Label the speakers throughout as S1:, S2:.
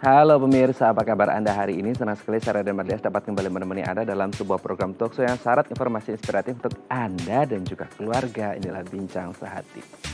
S1: Halo pemirsa, apa kabar Anda hari ini? Senang sekali saya Raden Mardias dapat kembali menemani Anda dalam sebuah program talkshow yang syarat informasi inspiratif untuk Anda dan juga keluarga. Inilah Bincang Sehati.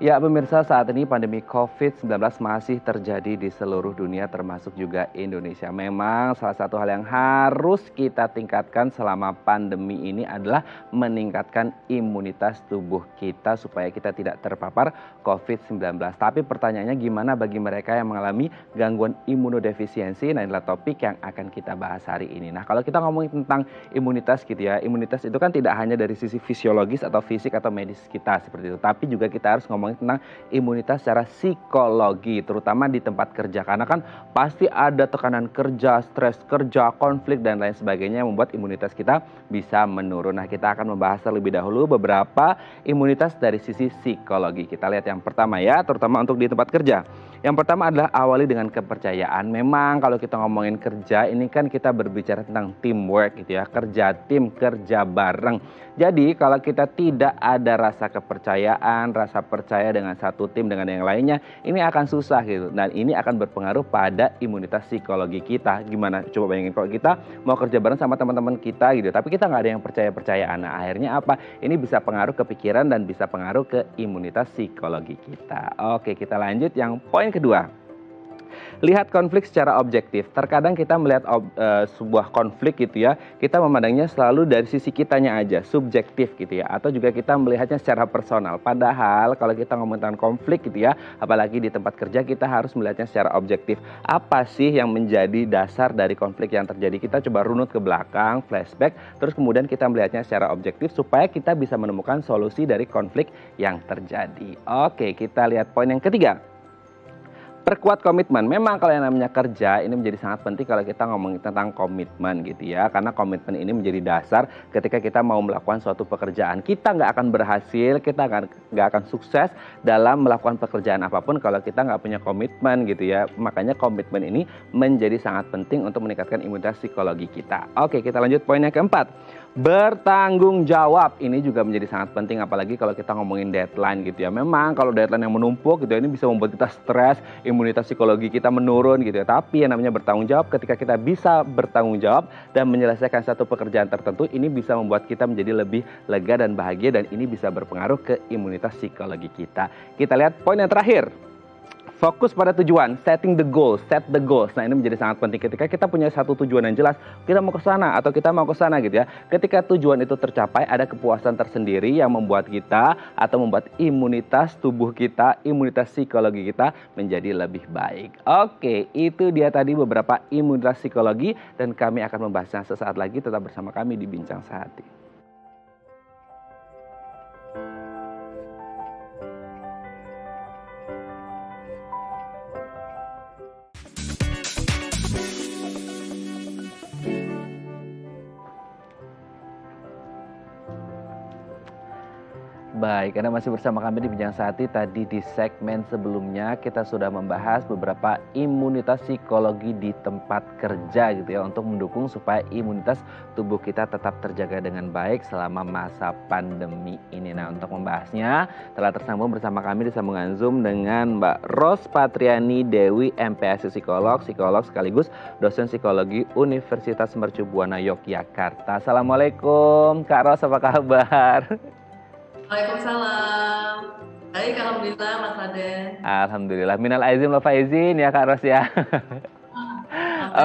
S1: Ya pemirsa, saat ini pandemi COVID-19 masih terjadi di seluruh dunia termasuk juga Indonesia. Memang salah satu hal yang harus kita tingkatkan selama pandemi ini adalah meningkatkan imunitas tubuh kita supaya kita tidak terpapar COVID-19. Tapi pertanyaannya gimana bagi mereka yang mengalami gangguan imunodefisiensi? Nah inilah topik yang akan kita bahas hari ini. Nah kalau kita ngomongin tentang imunitas gitu ya, imunitas itu kan tidak hanya dari sisi fisiologis atau fisik atau medis kita seperti itu. Tapi juga kita harus ngomongin tentang imunitas secara psikologi, terutama di tempat kerja. Karena kan pasti ada tekanan kerja, stres kerja, konflik, dan lain sebagainya yang membuat imunitas kita bisa menurun. Nah, kita akan membahas terlebih dahulu beberapa imunitas dari sisi psikologi. Kita lihat yang pertama ya, terutama untuk di tempat kerja. Yang pertama adalah awali dengan kepercayaan. Memang kalau kita ngomongin kerja, ini kan kita berbicara tentang teamwork gitu ya, kerja tim, kerja bareng. Jadi kalau kita tidak ada rasa kepercayaan, rasa percaya dengan satu tim dengan yang lainnya, ini akan susah gitu. Dan ini akan berpengaruh pada imunitas psikologi kita. Gimana? Coba bayangin kalau kita mau kerja bareng sama teman-teman kita gitu, tapi kita nggak ada yang percaya-percayaan. Nah akhirnya apa? Ini bisa pengaruh ke pikiran dan bisa pengaruh ke imunitas psikologi kita. Oke, kita lanjut yang poin kedua. Lihat konflik secara objektif. Terkadang kita melihat sebuah konflik gitu ya, kita memandangnya selalu dari sisi kitanya aja, subjektif gitu ya, atau juga kita melihatnya secara personal. Padahal kalau kita ngomongin konflik gitu ya, apalagi di tempat kerja, kita harus melihatnya secara objektif. Apa sih yang menjadi dasar dari konflik yang terjadi? Kita coba runut ke belakang, flashback, terus kemudian kita melihatnya secara objektif supaya kita bisa menemukan solusi dari konflik yang terjadi. Oke, kita lihat poin yang ketiga. Perkuat komitmen. Memang kalau yang namanya kerja ini menjadi sangat penting kalau kita ngomongin tentang komitmen gitu ya. Karena komitmen ini menjadi dasar ketika kita mau melakukan suatu pekerjaan. Kita nggak akan berhasil, kita nggak akan sukses dalam melakukan pekerjaan apapun kalau kita nggak punya komitmen gitu ya. Makanya komitmen ini menjadi sangat penting untuk meningkatkan imunitas psikologi kita. Oke, kita lanjut poin yang keempat. Bertanggung jawab ini juga menjadi sangat penting apalagi kalau kita ngomongin deadline gitu ya. Memang kalau deadline yang menumpuk gitu ya, ini bisa membuat kita stres, imunitas psikologi kita menurun gitu ya. Tapi yang namanya bertanggung jawab, ketika kita bisa bertanggung jawab dan menyelesaikan satu pekerjaan tertentu, ini bisa membuat kita menjadi lebih lega dan bahagia dan ini bisa berpengaruh ke imunitas psikologi kita. Kita lihat poin yang terakhir. Fokus pada tujuan, setting the goals, set the goals. Nah ini menjadi sangat penting ketika kita punya satu tujuan yang jelas, kita mau ke sana atau kita mau ke sana gitu ya. Ketika tujuan itu tercapai, ada kepuasan tersendiri yang membuat kita atau membuat imunitas tubuh kita, imunitas psikologi kita menjadi lebih baik. Oke, itu dia tadi beberapa imunitas psikologi dan kami akan membahasnya sesaat lagi. Tetap bersama kami di Bincang Sehati. Baik, Anda masih bersama kami di Bincang Sehati. Tadi di segmen sebelumnya kita sudah membahas beberapa imunitas psikologi di tempat kerja gitu ya, untuk mendukung supaya imunitas tubuh kita tetap terjaga dengan baik selama masa pandemi ini. Nah untuk membahasnya telah tersambung bersama kami di sambungan Zoom dengan Mbak Ros Patriani Dewi, MPSI psikolog sekaligus dosen psikologi Universitas Mercu Buana Yogyakarta. Assalamualaikum Kak Ros, apa kabar?
S2: Waalaikumsalam. Baik, alhamdulillah Mas Raden.
S1: Alhamdulillah. Minal aizin wal faizin ya Kak Ros ya.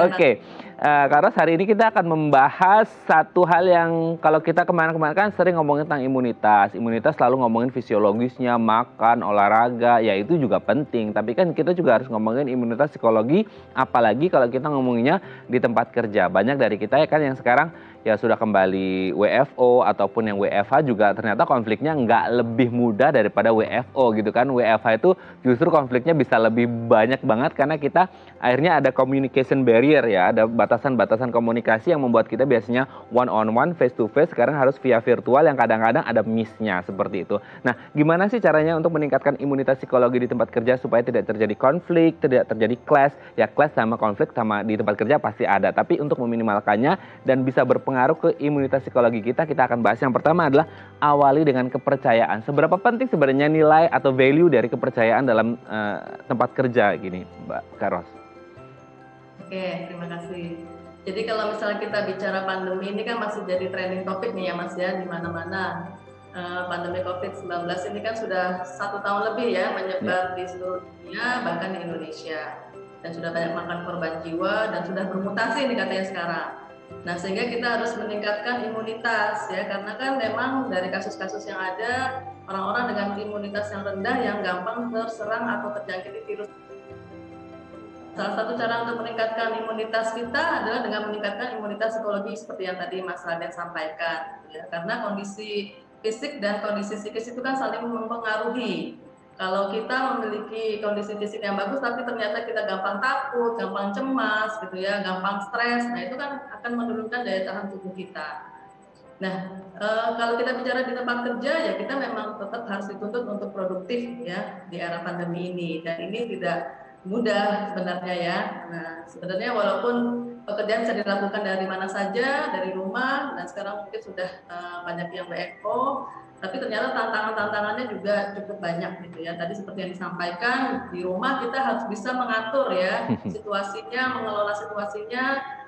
S1: Oke. Kak Ros, hari ini kita akan membahas satu hal yang kalau kita kemarin-kemarin kan sering ngomongin tentang imunitas. Imunitas selalu ngomongin fisiologisnya, makan, olahraga, ya itu juga penting. Tapi kan kita juga harus ngomongin imunitas psikologi, apalagi kalau kita ngomonginnya di tempat kerja. Banyak dari kita ya kan yang sekarang ya sudah kembali WFO ataupun yang WFH juga ternyata konfliknya nggak lebih mudah daripada WFO gitu kan. WFH itu justru konfliknya bisa lebih banyak banget karena kita akhirnya ada communication barrier ya, ada batasan-batasan komunikasi yang membuat kita biasanya one on one, face to face, sekarang harus via virtual yang kadang-kadang ada miss-nya seperti itu. Nah, gimana sih caranya untuk meningkatkan imunitas psikologi di tempat kerja supaya tidak terjadi konflik, tidak terjadi clash? Ya clash sama konflik sama di tempat kerja pasti ada, tapi untuk meminimalkannya dan bisa berpengaruh berpengaruh ke imunitas psikologi kita akan bahas. Yang pertama adalah awali dengan kepercayaan. Seberapa penting sebenarnya nilai atau value dari kepercayaan dalam tempat kerja gini, Mbak Karos?
S2: Oke, terima kasih. Jadi kalau misalnya kita bicara pandemi ini kan masih jadi trending topik nih ya Mas ya, di mana-mana. Pandemi COVID-19 ini kan sudah 1 tahun lebih ya menyebar di seluruh dunia, bahkan di Indonesia. Dan sudah banyak makan korban jiwa dan sudah bermutasi nih katanya sekarang. Nah, sehingga kita harus meningkatkan imunitas ya, karena kan memang dari kasus-kasus yang ada, orang-orang dengan imunitas yang rendah yang gampang terserang atau terjangkiti virus. Salah satu cara untuk meningkatkan imunitas kita adalah dengan meningkatkan imunitas psikologi seperti yang tadi Mas Raden sampaikan ya, karena kondisi fisik dan kondisi psikis itu kan saling mempengaruhi. Kalau kita memiliki kondisi fisik yang bagus tapi ternyata kita gampang takut, gampang cemas gitu ya, gampang stres, nah itu kan akan menurunkan daya tahan tubuh kita. Nah, kalau kita bicara di tempat kerja ya kita memang tetap harus dituntut untuk produktif ya di era pandemi ini, dan ini tidak mudah sebenarnya ya. Nah, sebenarnya walaupun pekerjaan bisa dilakukan dari mana saja, dari rumah, dan sekarang mungkin sudah banyak yang WFO, tapi ternyata tantangannya juga cukup banyak gitu ya. Tadi seperti yang disampaikan, di rumah kita harus bisa mengatur ya situasinya, mengelola situasinya,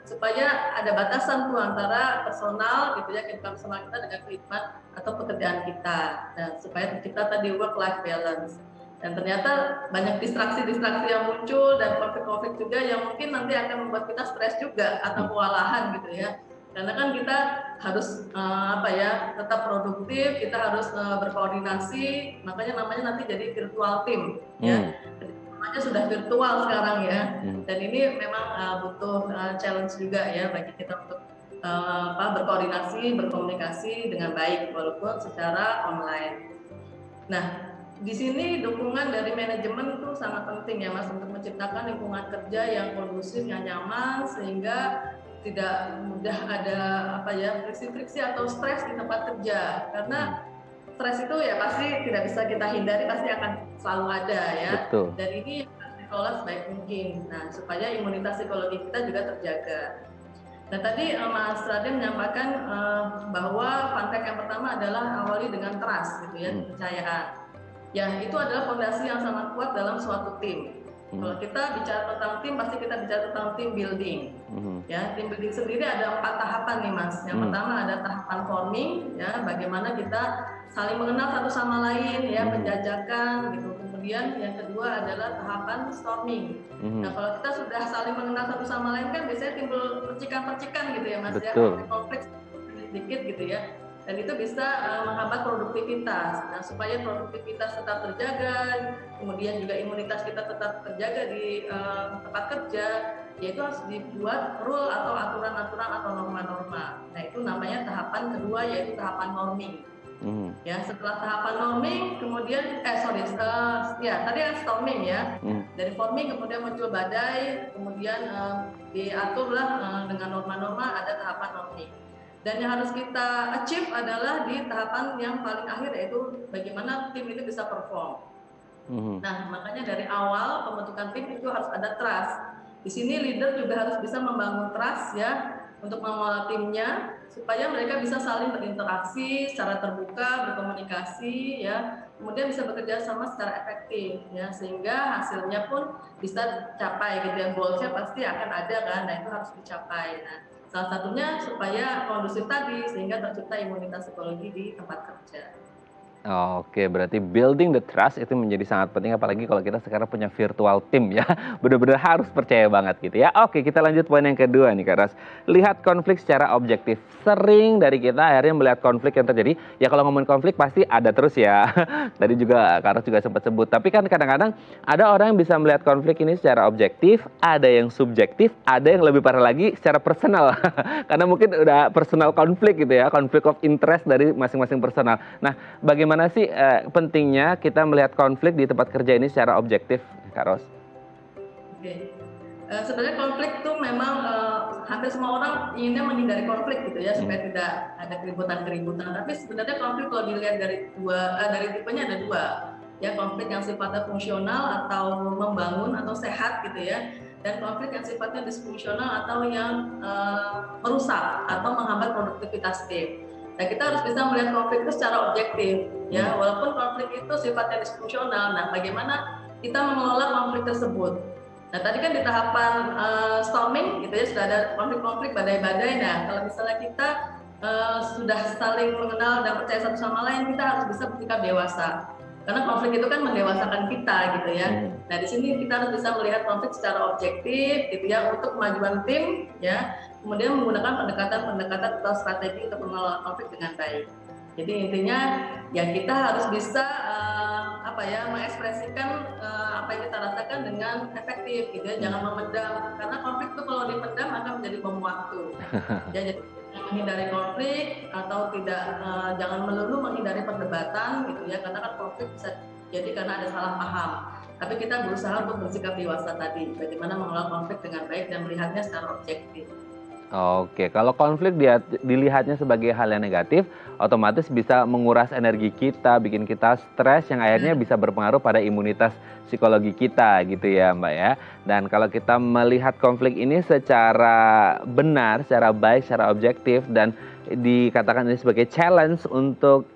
S2: supaya ada batasan tuh antara personal gitu ya, kehidupan personal kita dengan kehidupan atau pekerjaan kita, dan supaya tercipta tadi work-life balance. Dan ternyata banyak distraksi-distraksi yang muncul dan konflik-konflik juga yang mungkin nanti akan membuat kita stres juga atau kewalahan gitu ya. Karena kan kita harus tetap produktif, kita harus berkoordinasi, makanya namanya nanti jadi virtual team ya. Namanya sudah virtual sekarang ya. Dan ini memang butuh challenge juga ya bagi kita untuk berkoordinasi, berkomunikasi dengan baik walaupun secara online. Nah, di sini dukungan dari manajemen itu sangat penting ya Mas, untuk menciptakan lingkungan kerja yang kondusif, yang nyaman, sehingga tidak mudah ada friksi-friksi atau stres di tempat kerja. Karena stres itu ya pasti tidak bisa kita hindari, pasti akan selalu ada ya.
S1: Betul.
S2: Dan ini harus dikelola sebaik mungkin. Nah, supaya imunitas psikologi kita juga terjaga. Nah, tadi Mas Raden menyampaikan bahwa fun fact yang pertama adalah awali dengan trust gitu ya, kepercayaan. Ya, itu adalah fondasi yang sangat kuat dalam suatu tim. Kalau kita bicara tentang tim, pasti kita bicara tentang team building. Ya, team building sendiri ada 4 tahapan nih Mas. Yang pertama ada tahapan forming, ya, bagaimana kita saling mengenal satu sama lain, ya, penjajakan, gitu. Kemudian yang kedua adalah tahapan storming. Nah, kalau kita sudah saling mengenal satu sama lain kan biasanya timbul percikan-percikan gitu ya Mas.
S1: Betul.
S2: Ya, konflik sedikit gitu ya. Dan itu bisa menghambat produktivitas. Nah, supaya produktivitas tetap terjaga, kemudian juga imunitas kita tetap terjaga di tempat kerja, yaitu harus dibuat rule atau aturan-aturan atau norma-norma. Nah, itu namanya tahapan kedua, yaitu tahapan norming. Ya, setelah tahapan norming, kemudian tadi yang storming ya. Dari forming kemudian muncul badai, kemudian diaturlah dengan norma-norma, ada tahapan norming. Dan yang harus kita achieve adalah di tahapan yang paling akhir, yaitu bagaimana tim itu bisa perform. Nah, makanya dari awal pembentukan tim itu harus ada trust. Di sini leader juga harus bisa membangun trust ya untuk mengelola timnya, supaya mereka bisa saling berinteraksi secara terbuka, berkomunikasi ya, kemudian bisa bekerja sama secara efektif ya, sehingga hasilnya pun bisa capai gitu ya. Goalsnya pasti akan ada kan, nah itu harus dicapai. Nah, salah satunya supaya kondusif tadi, sehingga tercipta imunitas psikologi di tempat kerja.
S1: Oke, berarti building the trust itu menjadi sangat penting, apalagi kalau kita sekarang punya virtual team ya. Benar-benar harus percaya banget gitu ya. Oke, kita lanjut poin yang kedua nih Kak Ras. Lihat konflik secara objektif. Sering dari kita akhirnya melihat konflik yang terjadi. Ya kalau ngomongin konflik pasti ada terus ya. Tadi juga Kak Ras juga sempat sebut. Tapi kan kadang-kadang ada orang yang bisa melihat konflik ini secara objektif, ada yang subjektif, ada yang lebih parah lagi secara personal. Karena mungkin udah personal konflik gitu ya, konflik of interest dari masing-masing personal. Nah, bagaimana sih pentingnya kita melihat konflik di tempat kerja ini secara objektif, Kak Ros?
S2: Oke. Sebenarnya konflik itu memang hampir semua orang inginnya menghindari konflik gitu ya, supaya tidak ada keributan-keributan. Tapi sebenarnya konflik kalau dilihat dari tipenya ada 2. Ya, konflik yang sifatnya fungsional atau membangun atau sehat gitu ya. dan konflik yang sifatnya disfungsional atau yang merusak atau menghambat produktivitas tim. Nah, kita harus bisa melihat konflik itu secara objektif, ya. Walaupun konflik itu sifatnya disfungsional, nah bagaimana kita mengelola konflik tersebut? Nah, tadi kan di tahapan storming, gitu ya, sudah ada konflik-konflik, badai-badai. Nah, kalau misalnya kita sudah saling mengenal dan percaya satu sama lain, kita harus bisa bersikap dewasa. Karena konflik itu kan mendewasakan kita, gitu ya. Nah, di sini kita harus bisa melihat konflik secara objektif, gitu ya, untuk kemajuan tim, ya. Kemudian menggunakan pendekatan atau strategi untuk mengelola konflik dengan baik. Jadi intinya, ya kita harus bisa mengekspresikan apa yang kita rasakan dengan efektif, gitu ya. Jangan memendam, karena konflik itu kalau dipendam akan menjadi bom waktu. Ya, jadi menghindari konflik atau tidak, jangan melulu menghindari perdebatan, gitu ya, karena kan konflik bisa jadi karena ada salah paham. Tapi kita berusaha untuk bersikap dewasa tadi, bagaimana mengelola konflik dengan baik dan melihatnya secara objektif.
S1: Oke, kalau konflik dilihatnya sebagai hal yang negatif, otomatis bisa menguras energi kita, bikin kita stres yang akhirnya bisa berpengaruh pada imunitas psikologi kita gitu ya Mbak ya. Dan kalau kita melihat konflik ini secara benar, secara baik, secara objektif dan dikatakan ini sebagai challenge untuk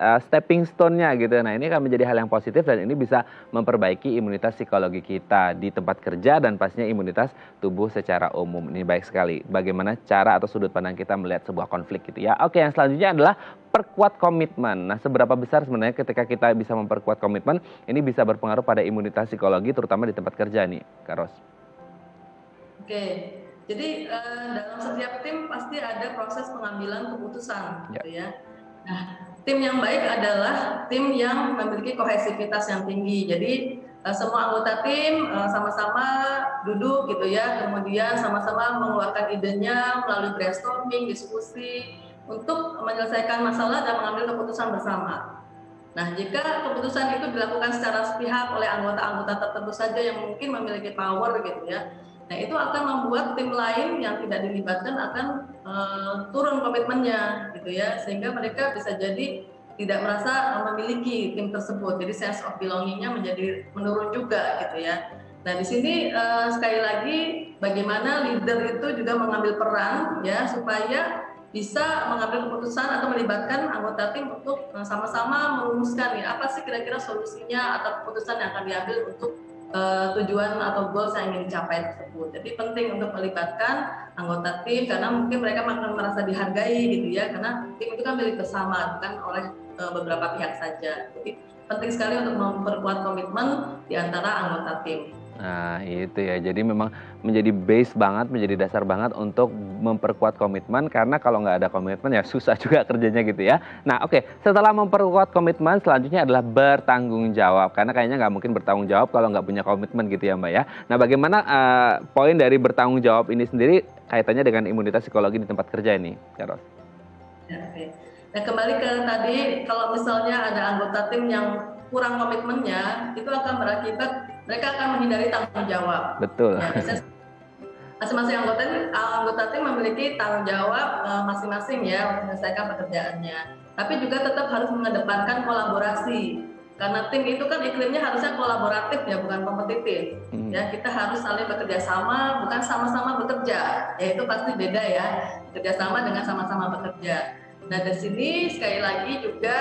S1: stepping stone-nya gitu. Nah, ini akan menjadi hal yang positif dan ini bisa memperbaiki imunitas psikologi kita di tempat kerja dan pastinya imunitas tubuh secara umum. Ini baik sekali. Bagaimana cara atau sudut pandang kita melihat sebuah konflik gitu ya. Oke, yang selanjutnya adalah perkuat komitmen. Nah, seberapa besar sebenarnya ketika kita bisa memperkuat komitmen, ini bisa berpengaruh pada imunitas psikologi terutama di tempat kerja nih, Kak Ros.
S2: Oke. Jadi dalam setiap tim pasti ada proses pengambilan keputusan, gitu ya. Nah, tim yang baik adalah tim yang memiliki kohesivitas yang tinggi. Jadi semua anggota tim sama-sama duduk gitu ya, kemudian sama-sama mengeluarkan idenya melalui brainstorming, diskusi untuk menyelesaikan masalah dan mengambil keputusan bersama. Nah, jika keputusan itu dilakukan secara sepihak oleh anggota-anggota tertentu saja yang mungkin memiliki power gitu ya, nah itu akan membuat tim lain yang tidak dilibatkan akan turun komitmennya gitu ya, sehingga mereka bisa jadi tidak merasa memiliki tim tersebut, jadi sense of belonging-nya menjadi menurun juga gitu ya. Nah, di sini sekali lagi bagaimana leader itu juga mengambil peran ya supaya bisa mengambil keputusan atau melibatkan anggota tim untuk sama-sama merumuskan ya apa sih kira-kira solusinya atau keputusan yang akan diambil untuk tujuan atau goals yang ingin dicapai tersebut. Jadi penting untuk melibatkan anggota tim karena mungkin mereka akan merasa dihargai gitu ya, karena tim itu kan milik bersama bukan oleh beberapa pihak saja. Jadi penting sekali untuk memperkuat komitmen di antara anggota tim.
S1: Nah itu ya, jadi memang menjadi base banget, menjadi dasar banget untuk memperkuat komitmen. Karena kalau nggak ada komitmen ya susah juga kerjanya gitu ya. Nah oke, setelah memperkuat komitmen selanjutnya adalah bertanggung jawab. Karena kayaknya nggak mungkin bertanggung jawab kalau nggak punya komitmen gitu ya Mbak ya. Nah bagaimana poin dari bertanggung jawab ini sendiri kaitannya dengan imunitas psikologi di tempat kerja ini, Kak Ros?
S2: Ya, oke. Nah kembali ke tadi, kalau misalnya ada anggota tim yang kurang komitmennya, itu akan berakibat mereka akan menghindari tanggung jawab.
S1: Betul.
S2: Ya, masing-masing anggota tim memiliki tanggung jawab masing-masing ya untuk menyelesaikan pekerjaannya. Tapi juga tetap harus mengedepankan kolaborasi. Karena tim itu kan iklimnya harusnya kolaboratif ya, bukan kompetitif. Ya, kita harus saling bekerja sama, bukan sama-sama bekerja. Ya itu pasti beda ya, bekerja sama dengan sama-sama bekerja. Nah, dari sini sekali lagi juga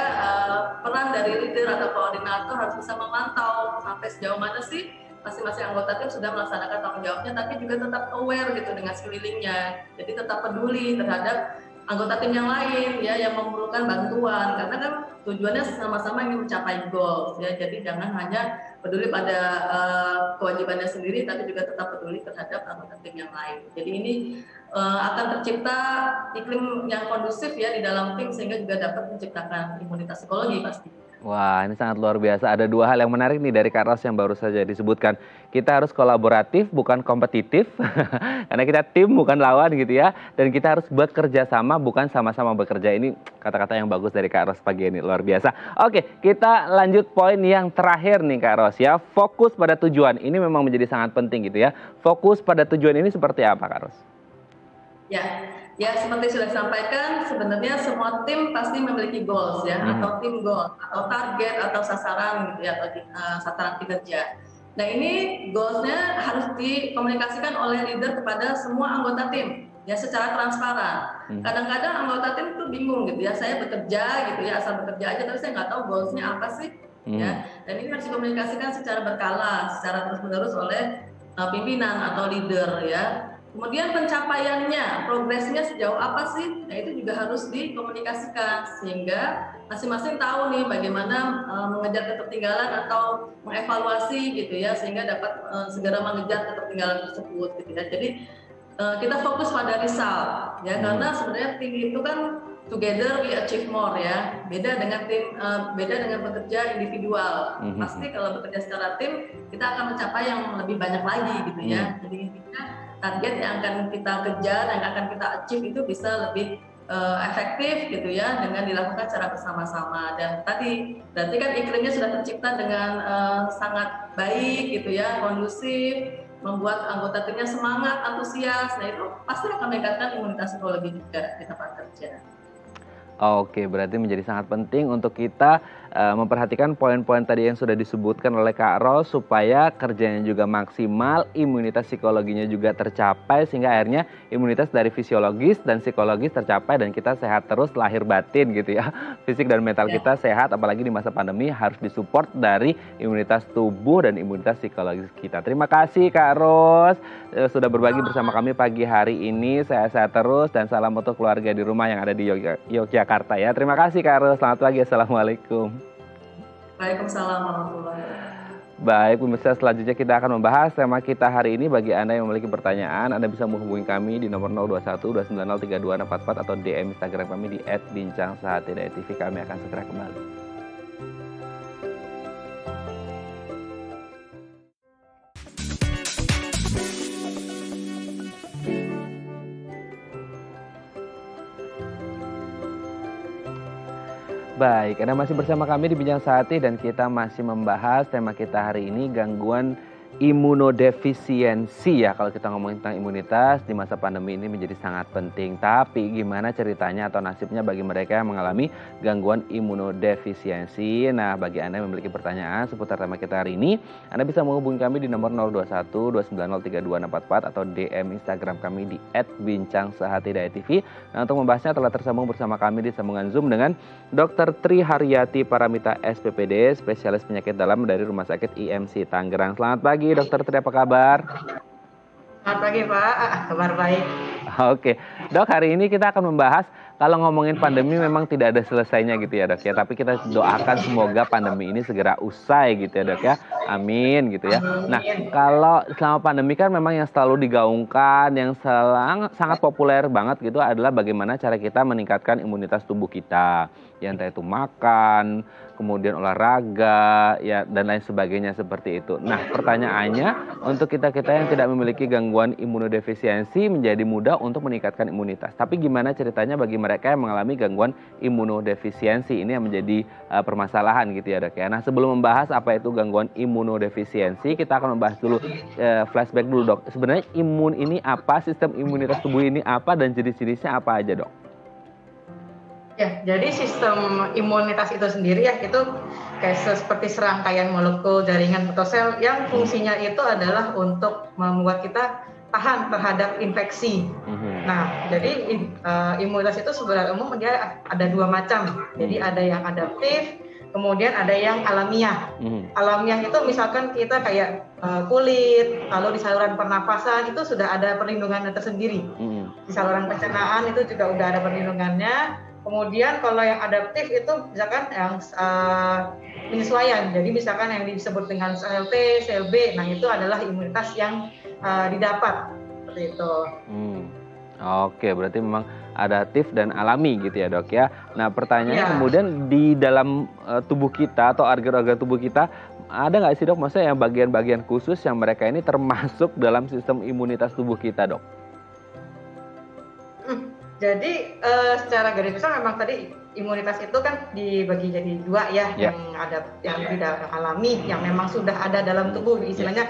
S2: peran dari leader atau koordinator harus bisa memantau sampai sejauh mana sih masing-masing anggota tim sudah melaksanakan tanggung jawabnya, tapi juga tetap aware gitu dengan sekelilingnya. Jadi tetap peduli terhadap anggota tim yang lain ya yang memerlukan bantuan, karena kan tujuannya sama-sama ingin mencapai goals ya. Jadi jangan hanya peduli pada kewajibannya sendiri, tapi juga tetap peduli terhadap anggota tim yang lain. Jadi ini akan tercipta iklim yang kondusif ya di dalam tim, sehingga juga dapat menciptakan imunitas psikologi pasti.
S1: Wah, ini sangat luar biasa. Ada dua hal yang menarik nih dari Kak Ros yang baru saja disebutkan. Kita harus kolaboratif, bukan kompetitif. Karena kita tim, bukan lawan gitu ya. Dan kita harus bekerja sama, bukan sama-sama bekerja. Ini kata-kata yang bagus dari Kak Ros pagi ini. Luar biasa. Oke, kita lanjut poin yang terakhir nih Kak Ros ya. Fokus pada tujuan. Ini memang menjadi sangat penting gitu ya. Fokus pada tujuan ini seperti apa Kak Ros?
S2: Ya seperti sudah disampaikan, sebenarnya semua tim pasti memiliki goals ya, atau tim goal, atau target, atau sasaran gitu ya, atau sasaran kinerja. Nah ini goals-nya harus dikomunikasikan oleh leader kepada semua anggota tim ya secara transparan. Kadang-kadang anggota tim itu bingung gitu ya, saya bekerja gitu ya, asal bekerja aja tapi saya nggak tahu goals-nya apa sih ya. Dan ini harus dikomunikasikan secara berkala, secara terus-menerus oleh pimpinan atau leader ya. Kemudian pencapaiannya, progresnya sejauh apa sih? Nah itu juga harus dikomunikasikan sehingga masing-masing tahu nih bagaimana mengejar ketertinggalan atau mengevaluasi gitu ya, sehingga dapat segera mengejar ketertinggalan tersebut gitu ya. Jadi kita fokus pada result ya, karena sebenarnya tim itu kan together we achieve more ya. Beda dengan tim, beda dengan bekerja individual. Pasti kalau bekerja secara tim kita akan mencapai yang lebih banyak lagi gitu ya. Jadi intinya target yang akan kita kejar, yang akan kita achieve itu bisa lebih efektif gitu ya dengan dilakukan secara bersama-sama. Dan tadi berarti kan iklimnya sudah tercipta dengan sangat baik gitu ya, kondusif, membuat anggota timnya semangat, antusias. Nah itu pasti akan meningkatkan imunitas psikologi juga di tempat kerja.
S1: Oke, berarti menjadi sangat penting untuk kita memperhatikan poin-poin tadi yang sudah disebutkan oleh Kak Ros supaya kerjanya juga maksimal, imunitas psikologinya juga tercapai sehingga akhirnya imunitas dari fisiologis dan psikologis tercapai dan kita sehat terus lahir batin gitu ya. Fisik dan mental kita sehat, apalagi di masa pandemi harus disupport dari imunitas tubuh dan imunitas psikologis kita. Terima kasih Kak Ros sudah berbagi bersama kami pagi hari ini. Sehat-sehat terus dan salam untuk keluarga di rumah yang ada di Yogyakarta ya. Terima kasih Kak Ros. Selamat pagi. Assalamualaikum.
S2: Waalaikumsalam warahmatullahi wabarakatuh.
S1: Baik, pemirsa, selanjutnya kita akan membahas tema kita hari ini. Bagi Anda yang memiliki pertanyaan, Anda bisa menghubungi kami di nomor 021 290 3244 atau DM Instagram kami di @bincangsahat.tv. Kami akan segera kembali. Baik, Anda masih bersama kami di Bincang Sehati dan kita masih membahas tema kita hari ini, gangguan imunodefisiensi ya. Kalau kita ngomongin tentang imunitas di masa pandemi ini menjadi sangat penting. Tapi gimana ceritanya atau nasibnya bagi mereka yang mengalami gangguan imunodefisiensi? Nah, bagi Anda yang memiliki pertanyaan seputar tema kita hari ini, Anda bisa menghubungi kami di nomor 021 290 3244 atau DM Instagram kami di @bincangsahat.tv. Nah, untuk membahasnya telah tersambung bersama kami di sambungan Zoom dengan Dr. Tri Haryati Paramita SPPD, spesialis penyakit dalam dari Rumah Sakit IMC Tangerang. Selamat pagi Dr. Tri, apa kabar?
S3: Selamat pagi Pak, kabar baik.
S1: Oke, Dok, hari ini kita akan membahas kalau ngomongin pandemi memang tidak ada selesainya gitu ya Dok ya. Tapi kita doakan semoga pandemi ini segera usai gitu ya Dok ya. Amin gitu ya. Nah, kalau selama pandemi kan memang yang selalu digaungkan, yang sangat populer banget gitu adalah bagaimana cara kita meningkatkan imunitas tubuh kita. Ya entah itu makan, kemudian olahraga, ya dan lain sebagainya seperti itu. Nah, pertanyaannya untuk kita-kita yang tidak memiliki gangguan imunodefisiensi menjadi mudah untuk meningkatkan imunitas. Tapi gimana ceritanya bagi mereka yang mengalami gangguan imunodefisiensi? Ini yang menjadi permasalahan gitu ya Dok ya. Nah, sebelum membahas apa itu gangguan imunodefisiensi, kita akan membahas dulu flashback dulu Dok. Sebenarnya imun ini apa, sistem imunitas tubuh ini apa, dan jenis-jenisnya apa aja Dok?
S3: Ya, jadi sistem imunitas itu sendiri ya, itu kayak seperti serangkaian molekul jaringan atau sel yang fungsinya itu adalah untuk membuat kita tahan terhadap infeksi. Nah, jadi imunitas itu sebenarnya umum dia ada dua macam. Jadi ada yang adaptif, kemudian ada yang alamiah. Alamiah itu misalkan kita kayak kulit, lalu di saluran pernapasan itu sudah ada perlindungannya tersendiri. Di saluran pencernaan itu juga udah ada perlindungannya. Kemudian kalau yang adaptif itu misalkan yang penyesuaian, jadi misalkan yang disebut dengan sel T, sel B, nah itu adalah imunitas yang didapat seperti itu.
S1: Oke, berarti memang adaptif dan alami gitu ya Dok ya. Nah, pertanyaannya kemudian di dalam tubuh kita atau organ-organ tubuh kita ada nggak sih Dok, maksudnya yang bagian-bagian khusus yang mereka ini termasuk dalam sistem imunitas tubuh kita Dok?
S3: Jadi secara garis besar memang tadi imunitas itu kan dibagi jadi dua ya, yang ada yang tidak alami, yang memang sudah ada dalam tubuh, istilahnya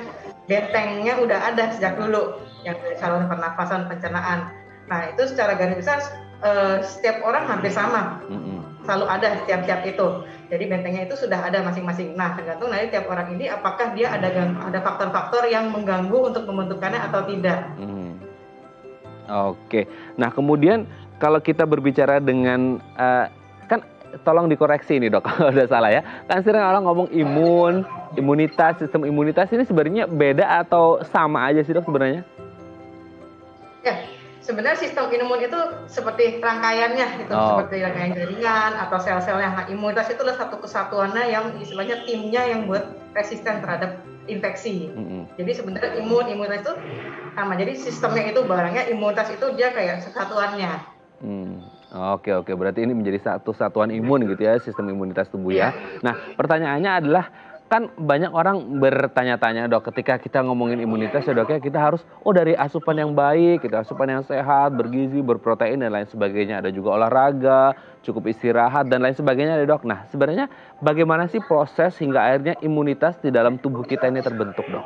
S3: bentengnya udah ada sejak dulu, yang dari saluran pernafasan, pencernaan. Nah itu secara garis besar setiap orang hampir sama. selalu ada setiap itu. Jadi bentengnya itu sudah ada masing-masing. Nah, tergantung dari tiap orang ini apakah dia ada faktor-faktor yang mengganggu untuk pembentukannya atau tidak.
S1: Oke. Nah, kemudian kalau kita berbicara dengan kan tolong dikoreksi ini dok kalau udah salah ya. Kan sering orang ngomong imunitas, sistem imunitas ini sebenarnya beda atau sama aja sih dok sebenarnya?
S3: Ya, sebenarnya sistem imun itu seperti rangkaiannya gitu, seperti rangkaian jaringan atau sel-selnya. Nah, imunitas itu adalah satu kesatuannya yang istilahnya timnya yang buat resisten terhadap infeksi. Jadi sebenarnya imunitas itu sama. Jadi sistemnya itu barangnya, imunitas itu dia kayak kesatuannya.
S1: Oke, berarti ini menjadi satu satuan imun gitu ya, sistem imunitas tubuh ya. Nah, pertanyaannya adalah kan banyak orang bertanya-tanya dok, ketika kita ngomongin imunitas ya dok ya, kita harus dari asupan yang baik, gitu, asupan yang sehat, bergizi, berprotein dan lain sebagainya. Ada juga olahraga, cukup istirahat dan lain sebagainya ya dok. Nah, sebenarnya bagaimana sih proses hingga akhirnya imunitas di dalam tubuh kita ini terbentuk dok?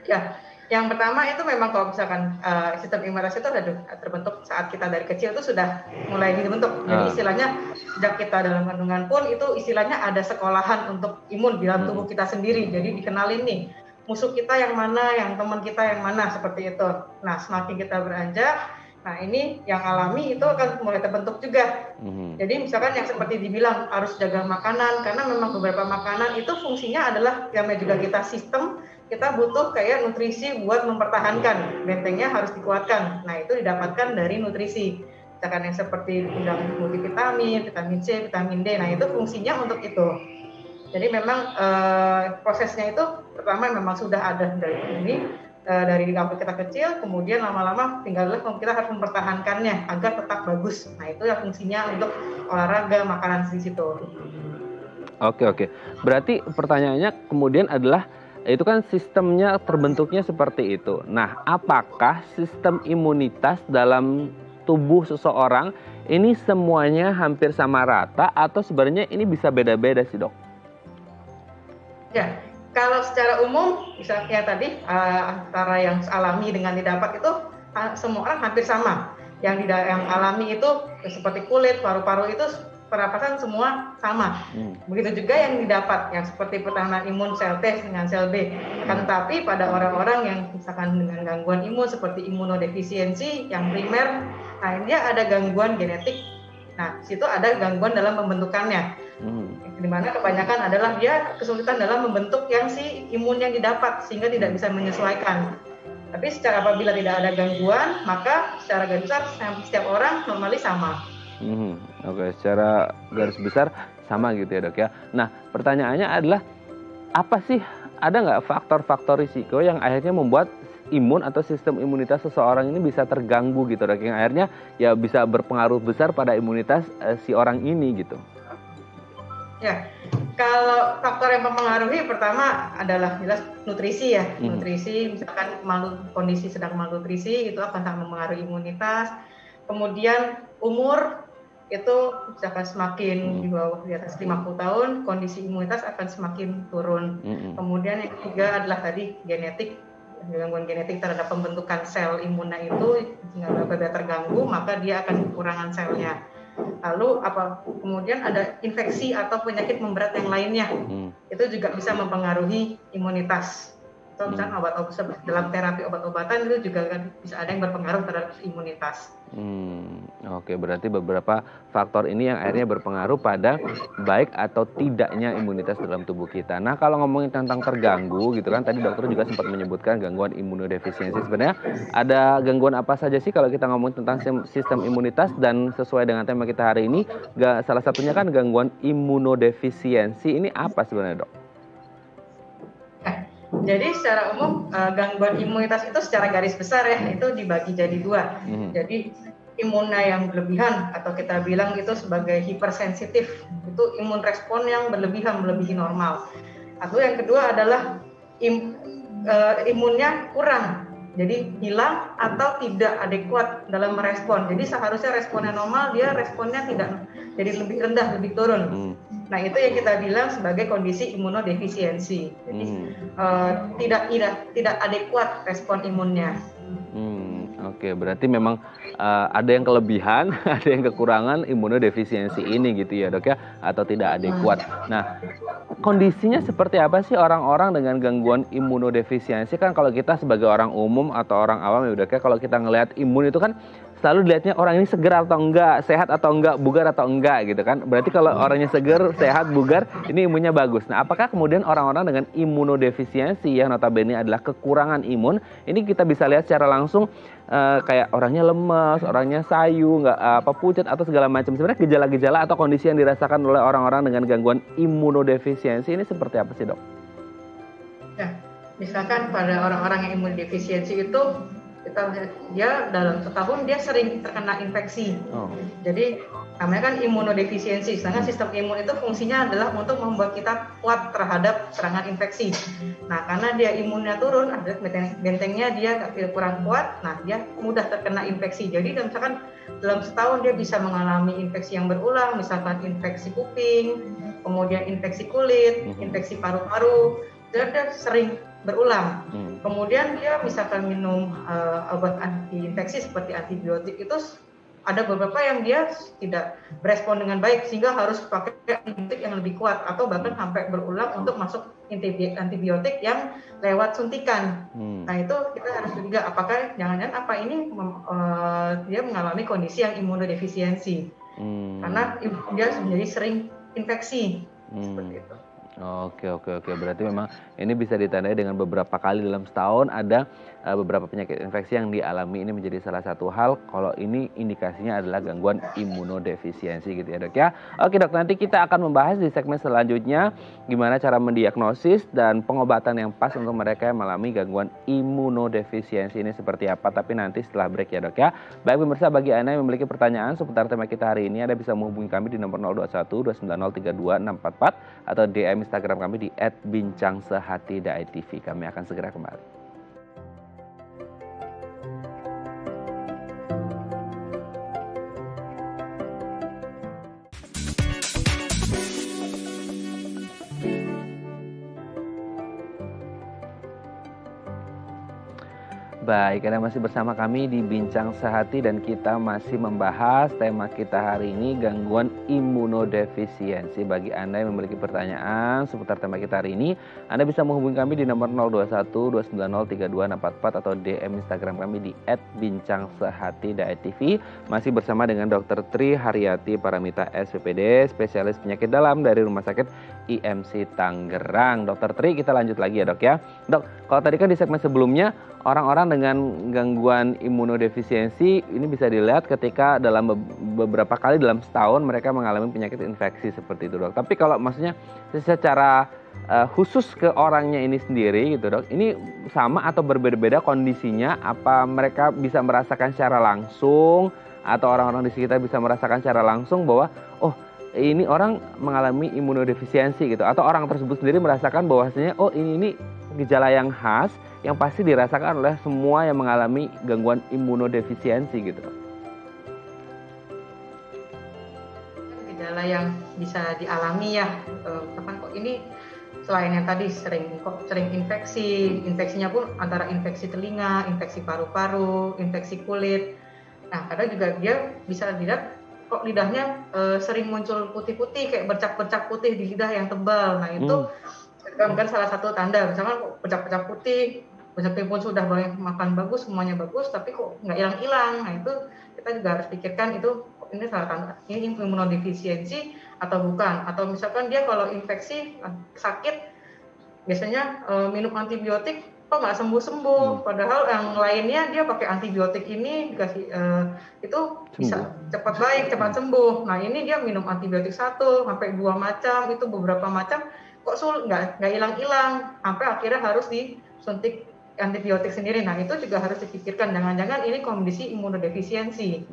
S3: Ya, yang pertama itu memang kalau misalkan sistem imunitas itu sudah terbentuk saat kita dari kecil itu sudah mulai dibentuk. Jadi istilahnya sejak kita dalam kandungan pun itu istilahnya ada sekolahan untuk imun di dalam tubuh kita sendiri. Jadi dikenalin nih musuh kita yang mana, yang teman kita yang mana, seperti itu. Nah, semakin kita beranjak, nah ini yang alami itu akan mulai terbentuk juga. Jadi misalkan yang seperti dibilang harus jaga makanan, karena memang beberapa makanan itu fungsinya adalah yang juga kita sistem, kita butuh kayak nutrisi buat mempertahankan, bentengnya harus dikuatkan. Nah, itu didapatkan dari nutrisi. Misalkan yang seperti multivitamin, vitamin C, vitamin D, nah itu fungsinya untuk itu. Jadi memang prosesnya itu pertama memang sudah ada dari ini, dari waktu kita kecil, kemudian lama-lama tinggallah kita harus mempertahankannya agar tetap bagus. Nah, itu yang fungsinya untuk olahraga, makanan di situ.
S1: Oke. Berarti pertanyaannya kemudian adalah itu kan sistemnya terbentuknya seperti itu. Nah, apakah sistem imunitas dalam tubuh seseorang ini semuanya hampir sama rata atau sebenarnya ini bisa beda-beda sih dok?
S3: Ya, kalau secara umum misalnya tadi antara yang alami dengan didapat itu semua orang hampir sama. Yang alami itu seperti kulit, paru-paru itu pernapasan semua sama. Begitu juga yang didapat, yang seperti pertahanan imun sel T dengan sel B. Akan tetapi pada orang-orang yang misalkan dengan gangguan imun seperti imunodefisiensi yang primer, nah dia ada gangguan genetik. Nah, situ ada gangguan dalam pembentukannya. Di mana kebanyakan adalah dia kesulitan dalam membentuk yang si imun yang didapat sehingga tidak bisa menyesuaikan. Tapi secara apabila tidak ada gangguan, maka secara garis besar setiap orang normalis sama.
S1: Oke, secara garis besar sama gitu ya dok ya. Nah, pertanyaannya adalah apa sih, ada nggak faktor-faktor risiko yang akhirnya membuat imun atau sistem imunitas seseorang ini bisa terganggu gitu dok, yang akhirnya ya bisa berpengaruh besar pada imunitas si orang ini gitu?
S3: Ya, kalau faktor yang mempengaruhi pertama adalah jelas nutrisi ya. Nutrisi, misalkan kondisi sedang malnutrisi itu akan sangat mempengaruhi imunitas. Kemudian umur itu misalkan semakin di bawah di atas 50 tahun, kondisi imunitas akan semakin turun. Kemudian yang ketiga adalah tadi genetik, gangguan genetik terhadap pembentukan sel imunnya itu jika terganggu maka dia akan kekurangan selnya. Lalu kemudian ada infeksi atau penyakit memberat yang lainnya, itu juga bisa mempengaruhi imunitas. Atau misalnya obat-obat dalam terapi obat-obatan itu juga kan bisa ada yang berpengaruh terhadap imunitas.
S1: Oke, berarti beberapa faktor ini yang akhirnya berpengaruh pada baik atau tidaknya imunitas dalam tubuh kita. Nah, kalau ngomongin tentang terganggu gitu kan, tadi dokter juga sempat menyebutkan gangguan imunodefisiensi. Sebenarnya ada gangguan apa saja sih kalau kita ngomongin tentang sistem imunitas, dan sesuai dengan tema kita hari ini, salah satunya kan gangguan imunodefisiensi. Ini apa sebenarnya dok?
S3: Jadi secara umum gangguan imunitas itu secara garis besar ya itu dibagi jadi dua. Jadi imunnya yang berlebihan atau kita bilang itu sebagai hipersensitif, itu imun respon yang berlebihan melebihi normal. Atau yang kedua adalah imunnya kurang, jadi hilang atau tidak adekuat dalam merespon. Jadi seharusnya responnya normal, dia responnya tidak, jadi lebih rendah, lebih turun. Nah, itu yang kita bilang sebagai kondisi imunodefisiensi. Jadi tidak adekuat respon imunnya.
S1: Oke, berarti memang ada yang kelebihan, ada yang kekurangan imunodefisiensi ini gitu ya dok ya, atau tidak adekuat. Nah, kondisinya seperti apa sih orang-orang dengan gangguan imunodefisiensi? Kan kalau kita sebagai orang umum atau orang awam ya dok ya, kalau kita ngelihat imun itu kan selalu dilihatnya orang ini segar atau enggak, sehat atau enggak, bugar atau enggak gitu kan. Berarti kalau orangnya segar, sehat, bugar, ini imunnya bagus. Nah, apakah kemudian orang-orang dengan imunodefisiensi yang notabene adalah kekurangan imun, ini kita bisa lihat secara langsung kayak orangnya lemas, orangnya sayu, nggak pucat atau segala macam. Sebenarnya gejala-gejala atau kondisi yang dirasakan oleh orang-orang dengan gangguan imunodefisiensi ini seperti apa sih dok?
S3: Ya, misalkan pada orang-orang yang imunodefisiensi itu kita lihat dia dalam setahun dia sering terkena infeksi. Jadi namanya kan imunodefisiensi. Sedangkan sistem imun itu fungsinya adalah untuk membuat kita kuat terhadap serangan infeksi. Nah, karena dia imunnya turun, ada bentengnya dia kurang kuat, nah dia mudah terkena infeksi. Jadi misalkan dalam setahun dia bisa mengalami infeksi yang berulang, misalkan infeksi kuping, kemudian infeksi kulit, infeksi paru-paru, dan dia sering berulang. Kemudian dia misalkan minum obat anti infeksi seperti antibiotik, itu ada beberapa yang dia tidak berespon dengan baik sehingga harus pakai antibiotik yang lebih kuat atau bahkan sampai berulang untuk masuk antibiotik yang lewat suntikan. Nah, itu kita harus juga apakah jangan-jangan apa ini dia mengalami kondisi yang imunodefisiensi karena dia menjadi sering infeksi seperti itu.
S1: Oke. Berarti memang ini bisa ditandai dengan beberapa kali dalam setahun ada beberapa penyakit infeksi yang dialami. Ini menjadi salah satu hal kalau ini indikasinya adalah gangguan imunodefisiensi gitu ya dok ya. Oke dok, nanti kita akan membahas di segmen selanjutnya gimana cara mendiagnosis dan pengobatan yang pas untuk mereka yang mengalami gangguan imunodefisiensi ini seperti apa. Tapi nanti setelah break ya dok ya. Baik pemirsa, bagi Anda yang memiliki pertanyaan seputar tema kita hari ini, Anda bisa menghubungi kami di nomor 021 290 32644 atau DM Instagram kami di @bincang_sehati.tv. Kami akan segera kembali. Baik, Anda masih bersama kami di Bincang Sehati dan kita masih membahas tema kita hari ini, gangguan imunodefisiensi. Bagi Anda yang memiliki pertanyaan seputar tema kita hari ini, Anda bisa menghubungi kami di nomor 021 290 32644 atau DM Instagram kami di @bincang_sehati.tv. Masih bersama dengan Dr. Tri Haryati Paramita SPPD, spesialis penyakit dalam dari Rumah Sakit IMC Tangerang. Dr. Tri, kita lanjut lagi ya dok ya. Dok, kalau tadi kan di segmen sebelumnya orang-orang dengan gangguan imunodefisiensi ini bisa dilihat ketika dalam beberapa kali dalam setahun mereka mengalami penyakit infeksi seperti itu dok. Tapi kalau maksudnya secara khusus ke orangnya ini sendiri gitu dok, ini sama atau berbeda-beda kondisinya? Apa mereka bisa merasakan secara langsung atau orang-orang di sekitar bisa merasakan secara langsung bahwa oh ini orang mengalami imunodefisiensi gitu, atau orang tersebut sendiri merasakan bahwasanya oh ini gejala yang khas yang pasti dirasakan oleh semua yang mengalami gangguan imunodefisiensi gitu.
S3: Gejala yang bisa dialami ya, kok ini selain yang tadi sering infeksi, infeksinya pun antara infeksi telinga, infeksi paru-paru, infeksi kulit. Nah, kadang juga dia bisa dilihat kok lidahnya sering muncul putih-putih kayak bercak-bercak putih di lidah yang tebal. Nah, itu mungkin salah satu tanda, misalkan bercak-bercak putih, meskipun sudah banyak makan bagus, semuanya bagus, tapi kok nggak hilang-hilang. Nah, itu kita juga harus pikirkan itu ini salah tanda ini imunodefisiensi atau bukan. Atau misalkan dia kalau infeksi sakit biasanya minum antibiotik kok nggak sembuh-sembuh, padahal yang lainnya dia pakai antibiotik ini dikasih itu bisa cepat baik, cepat sembuh. Nah, ini dia minum antibiotik 1 sampai 2 macam, itu beberapa macam kok nggak hilang-hilang, sampai akhirnya harus disuntik antibiotik sendiri. Nah, itu juga harus dipikirkan, jangan-jangan ini kondisi imunodefisiensi.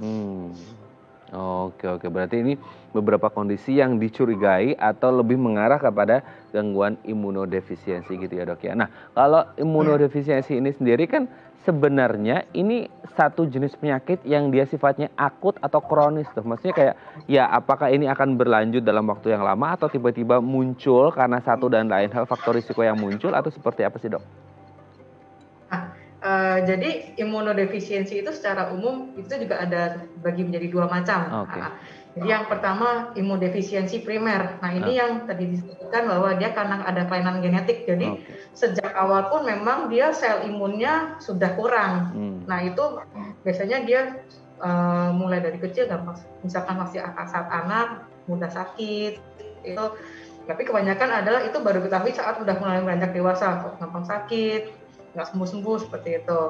S1: Oke, berarti ini beberapa kondisi yang dicurigai atau lebih mengarah kepada gangguan imunodefisiensi gitu ya dok ya. Nah, kalau imunodefisiensi ini sendiri kan sebenarnya ini satu jenis penyakit yang dia sifatnya akut atau kronis tuh. Maksudnya kayak ya apakah ini akan berlanjut dalam waktu yang lama atau tiba-tiba muncul karena satu dan lain hal faktor risiko yang muncul atau seperti apa sih dok?
S3: Nah, Jadi imunodefisiensi itu secara umum itu juga ada bagi menjadi dua macam.
S1: Oke.
S3: Jadi yang pertama imunodefisiensi primer. Nah ini yang tadi disebutkan bahwa dia karena ada kelainan genetik. Jadi sejak awal pun memang dia sel imunnya sudah kurang. Nah itu biasanya dia mulai dari kecil gampang, misalkan masih saat anak mudah sakit itu. Tapi kebanyakan adalah itu baru ketahui saat udah mulai beranjak dewasa, kok gampang sakit, nggak sembuh-sembuh seperti itu.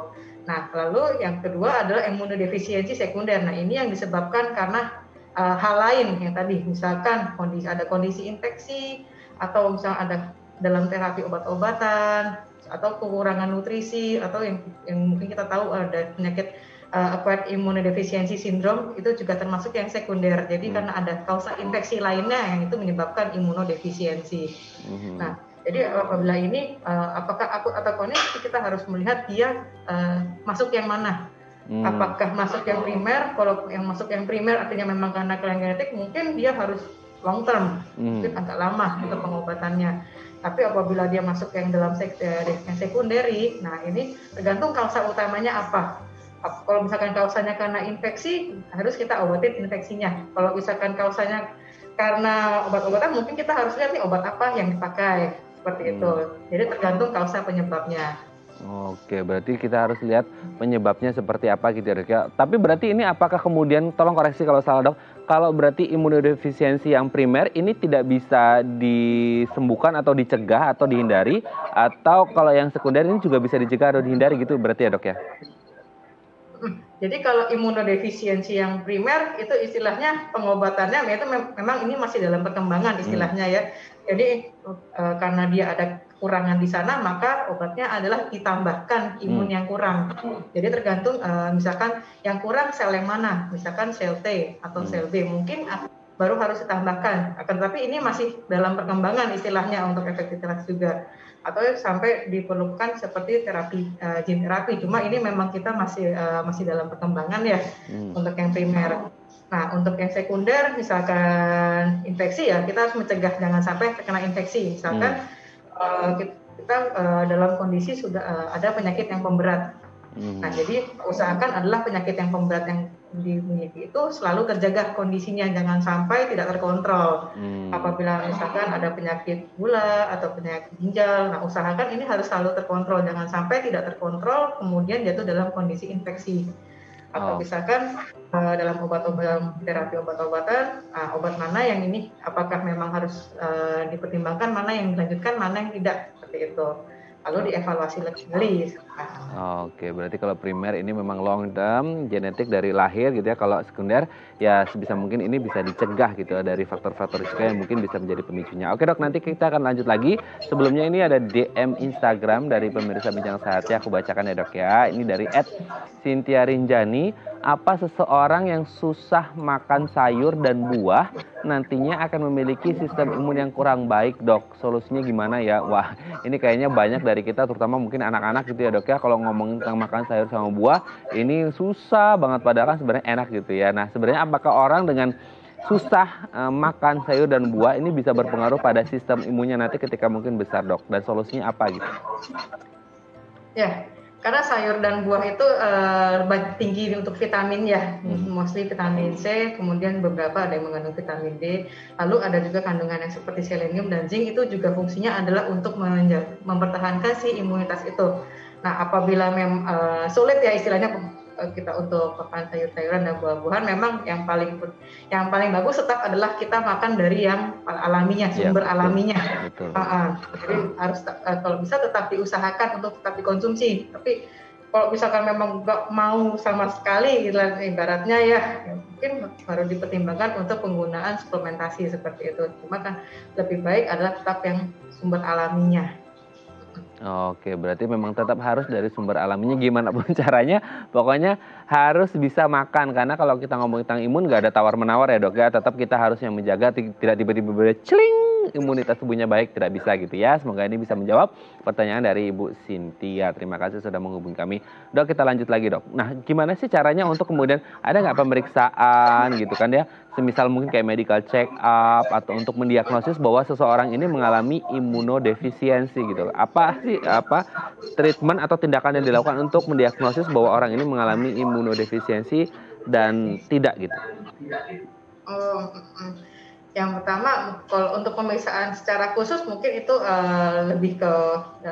S3: Nah, lalu yang kedua adalah imunodefisiensi sekunder. Nah, ini yang disebabkan karena hal lain yang tadi, misalkan ada kondisi infeksi, atau misalnya ada dalam terapi obat-obatan, atau kekurangan nutrisi, atau yang mungkin kita tahu ada penyakit acquired immunodeficiency syndrome, itu juga termasuk yang sekunder. Jadi karena ada kausa infeksi lainnya yang itu menyebabkan imunodefisiensi. Nah, jadi apabila ini apakah akut atau kronis, kita harus melihat dia masuk yang mana. Apakah masuk yang primer? Kalau yang masuk yang primer artinya memang karena kelainan genetik, mungkin dia harus long term, mungkin agak lama untuk pengobatannya. Tapi apabila dia masuk yang dalam yang sekunderi, nah ini tergantung kausa utamanya apa. Kalau misalkan kausanya karena infeksi, harus kita obatin infeksinya. Kalau misalkan kausanya karena obat-obatan, mungkin kita harus lihat nih obat apa yang dipakai. Seperti itu. Jadi tergantung kausa penyebabnya.
S1: Oke, berarti kita harus lihat penyebabnya seperti apa gitu ya dok ya. Tapi berarti ini apakah kemudian, tolong koreksi kalau salah dok, kalau berarti imunodefisiensi yang primer ini tidak bisa disembuhkan atau dicegah atau dihindari, atau kalau yang sekunder ini juga bisa dicegah atau dihindari gitu berarti ya dok ya?
S3: Jadi kalau imunodefisiensi yang primer itu istilahnya pengobatannya itu memang ini masih dalam perkembangan istilahnya ya. Jadi karena dia ada kekurangan di sana, maka obatnya adalah ditambahkan imun yang kurang. Jadi tergantung misalkan yang kurang sel yang mana, misalkan sel T atau sel B, mungkin baru harus ditambahkan. Akan tetapi ini masih dalam perkembangan istilahnya untuk efektivitas juga. Atau sampai diperlukan seperti terapi gene terapi. Cuma ini memang kita masih dalam perkembangan ya untuk yang primer. Nah, untuk yang sekunder misalkan infeksi ya, kita harus mencegah jangan sampai terkena infeksi. Misalkan kita dalam kondisi sudah ada penyakit yang pemberat. Nah, jadi usahakan adalah penyakit yang pemberat yang dimiliki itu selalu terjaga kondisinya, jangan sampai tidak terkontrol. Apabila misalkan ada penyakit gula atau penyakit ginjal, nah usahakan ini harus selalu terkontrol, jangan sampai tidak terkontrol kemudian jatuh dalam kondisi infeksi. Atau misalkan dalam obat-obatan, terapi obat-obatan, obat mana yang ini apakah memang harus dipertimbangkan, mana yang dilanjutkan, mana yang tidak, seperti itu. Lalu dievaluasi lagi.
S1: Oke, berarti kalau primer ini memang long term, genetik dari lahir gitu ya. Kalau sekunder ya sebisa mungkin ini bisa dicegah gitu ya, dari faktor-faktor risiko yang mungkin bisa menjadi pemicunya. Oke dok, nanti kita akan lanjut lagi. Sebelumnya ini ada DM Instagram dari pemirsa Bincang Sehatnya, aku bacakan ya dok ya. Ini dari @Cynthia_Rinjani. Apa seseorang yang susah makan sayur dan buah nantinya akan memiliki sistem imun yang kurang baik dok? Solusinya gimana ya? Wah, ini kayaknya banyak dari kita, terutama mungkin anak-anak gitu ya dok ya, kalau ngomongin tentang makan sayur sama buah ini susah banget, padahal kan sebenarnya enak gitu ya. Nah, sebenarnya apakah orang dengan susah makan sayur dan buah ini bisa berpengaruh pada sistem imunnya nanti ketika mungkin besar dok, dan solusinya apa gitu?
S3: Ya, karena sayur dan buah itu tinggi untuk vitamin ya, mostly vitamin C, kemudian beberapa ada yang mengandung vitamin D, lalu ada juga kandungan yang seperti selenium dan zinc, itu juga fungsinya adalah untuk mempertahankan si imunitas itu. Nah, apabila sulit ya istilahnya kita untuk makan sayur-sayuran dan buah-buahan, memang yang paling bagus tetap adalah kita makan dari yang alaminya, sumber alaminya.
S1: Betul.
S3: Jadi harus kalau bisa tetap diusahakan untuk tetap dikonsumsi. Tapi kalau misalkan memang nggak mau sama sekali, ibaratnya ya mungkin baru dipertimbangkan untuk penggunaan suplementasi seperti itu. Cuma kan lebih baik adalah tetap yang sumber alaminya.
S1: Oke, berarti memang tetap harus dari sumber alaminya gimana pun caranya, pokoknya harus bisa makan. Karena kalau kita ngomong tentang imun nggak ada tawar-menawar ya dok ya, tetap kita harus yang menjaga, tidak tiba-tiba celing imunitas tubuhnya baik, tidak bisa gitu ya. Semoga ini bisa menjawab pertanyaan dari Ibu Cynthia. Terima kasih sudah menghubungi kami. Dok, kita lanjut lagi dok. Nah, gimana sih caranya untuk kemudian ada nggak pemeriksaan gitu kan ya? Semisal mungkin kayak medical check up atau untuk mendiagnosis bahwa seseorang ini mengalami imunodefisiensi gitu. Apa sih treatment atau tindakan yang dilakukan untuk mendiagnosis bahwa orang ini mengalami imunodefisiensi dan tidak gitu?
S3: Yang pertama, kalau untuk pemeriksaan secara khusus mungkin itu lebih ke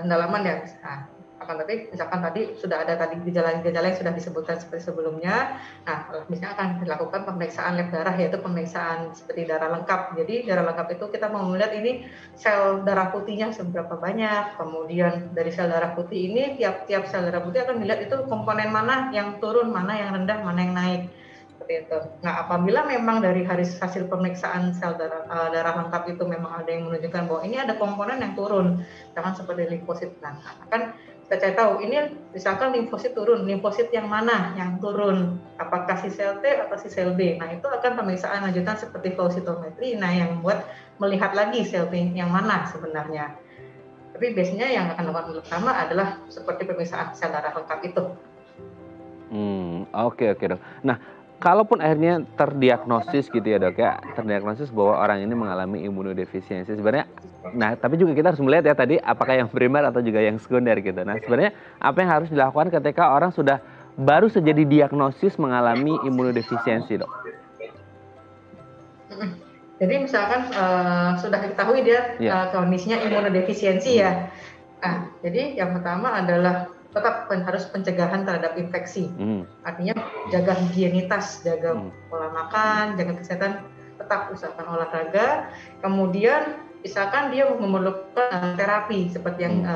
S3: dalaman ya. Tapi misalkan tadi sudah ada gejala-gejala yang sudah disebutkan seperti sebelumnya. Nah, misalnya akan dilakukan pemeriksaan lab darah, yaitu pemeriksaan seperti darah lengkap. Jadi darah lengkap itu kita mau melihat ini sel darah putihnya seberapa banyak. Kemudian dari sel darah putih ini tiap sel darah putih akan dilihat itu komponen mana yang turun, mana yang rendah, mana yang naik. Seperti itu. Nah, apabila memang dari hasil pemeriksaan sel darah lengkap itu memang ada yang menunjukkan bahwa ini ada komponen yang turun, misalkan seperti limfosit. Nah, akan kita cari tahu ini misalkan limfosit turun, limfosit yang mana yang turun, apakah si sel T atau si sel B. Nah, itu akan pemeriksaan lanjutan seperti flow cytometry, nah yang membuat melihat lagi sel B yang mana sebenarnya. Tapi biasanya yang akan dilakukan pertama adalah seperti pemeriksaan sel darah lengkap itu.
S1: Oke dok. Nah, kalaupun akhirnya terdiagnosis gitu ya dok ya, terdiagnosis bahwa orang ini mengalami imunodefisiensi sebenarnya, nah tapi juga kita harus melihat ya tadi apakah yang primer atau juga yang sekunder gitu. Nah sebenarnya apa yang harus dilakukan ketika orang sudah baru saja didiagnosis mengalami imunodefisiensi dok?
S3: Jadi misalkan sudah diketahui dia kondisinya imunodefisiensi ya. Nah, jadi yang pertama adalah tetap harus pencegahan terhadap infeksi. Artinya jaga higienitas, jaga pola makan, jaga kesehatan, tetap usahakan olahraga. Kemudian misalkan dia memerlukan terapi seperti yang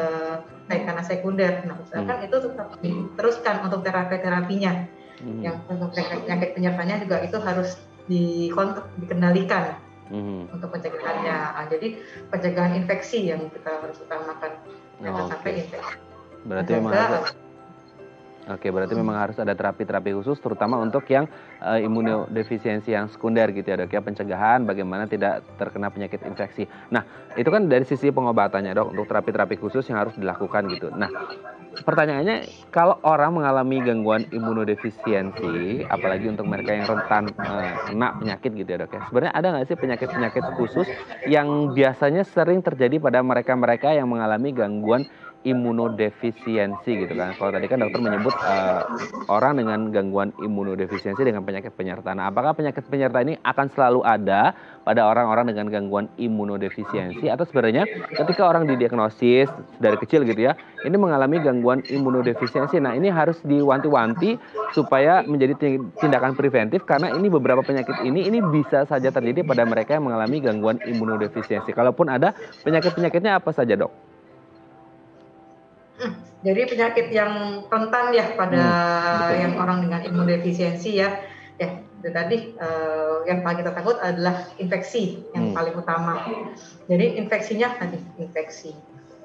S3: karena sekunder. Nah, usahakan itu tetap diteruskan untuk terapinya. Yang untuk penyakit penyertanya juga itu harus dikendalikan untuk pencegahannya. Jadi pencegahan infeksi yang kita harus utamakan. Jangan sampai infeksi.
S1: Berarti memang harus ada terapi-terapi khusus terutama untuk yang imunodefisiensi yang sekunder gitu ya dok ya, pencegahan bagaimana tidak terkena penyakit infeksi. Nah itu kan dari sisi pengobatannya dok, untuk terapi-terapi khusus yang harus dilakukan gitu. Nah pertanyaannya, kalau orang mengalami gangguan imunodefisiensi, apalagi untuk mereka yang rentan kena penyakit gitu ya dok ya, sebenarnya ada nggak sih penyakit-penyakit khusus yang biasanya sering terjadi pada mereka-mereka yang mengalami gangguan imunodefisiensi gitu kan? Kalau tadi kan dokter menyebut orang dengan gangguan imunodefisiensi dengan penyakit penyerta. Nah, apakah penyakit penyerta ini akan selalu ada pada orang-orang dengan gangguan imunodefisiensi, atau sebenarnya ketika orang didiagnosis dari kecil gitu ya, ini mengalami gangguan imunodefisiensi, nah ini harus diwanti-wanti supaya menjadi tindakan preventif, karena ini beberapa penyakit ini bisa saja terjadi pada mereka yang mengalami gangguan imunodefisiensi. Kalaupun ada, penyakit-penyakitnya apa saja dok?
S3: Jadi penyakit yang rentan ya pada yang orang dengan imunodefisiensi ya itu tadi yang paling kita takut adalah infeksi yang paling utama. Jadi infeksinya tadi infeksi